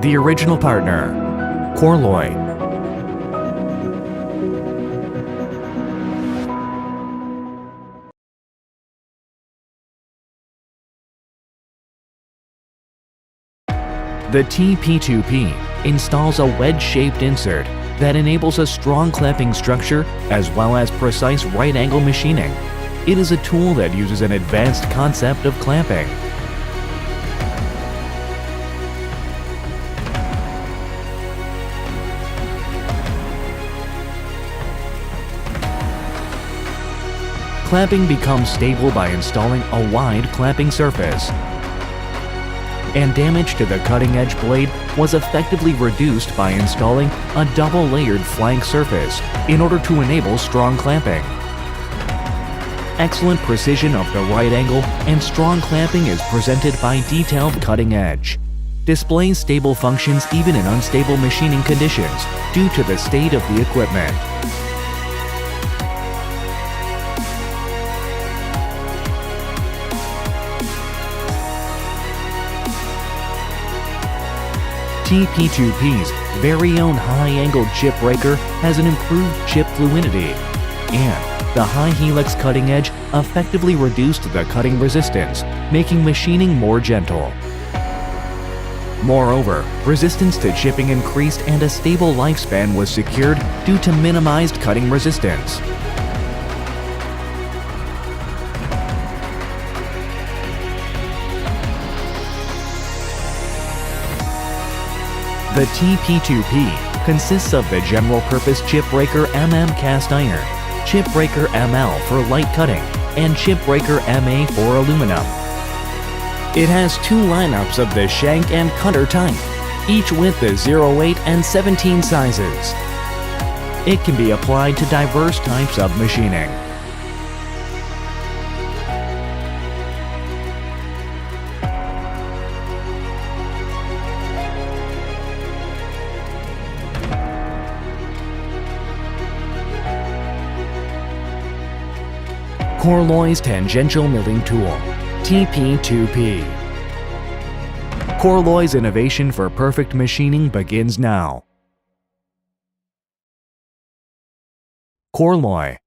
The original partner, KORLOY. The TP2P installs a wedge-shaped insert that enables a strong clamping structure as well as precise right-angle machining. It is a tool that uses an advanced concept of clamping. Clamping becomes stable by installing a wide clamping surface, and damage to the cutting-edge blade was effectively reduced by installing a double-layered flank surface in order to enable strong clamping. Excellent precision of the right angle and strong clamping is presented by detailed cutting edge. Displays stable functions even in unstable machining conditions due to the state of the equipment. TP2P's very own high-angled chip breaker has an improved chip fluidity, and the high helix cutting edge effectively reduced the cutting resistance, making machining more gentle. Moreover, resistance to chipping increased and a stable lifespan was secured due to minimized cutting resistance. The TP2P consists of the general-purpose chip breaker cast iron, chip breaker ML for light cutting, and chip breaker MA for aluminum. It has two lineups of the shank and cutter type, each with the 08 and 17 sizes. It can be applied to diverse types of machining. KORLOY's Tangential Milling Tool, TP2P. KORLOY's innovation for perfect machining begins now. KORLOY.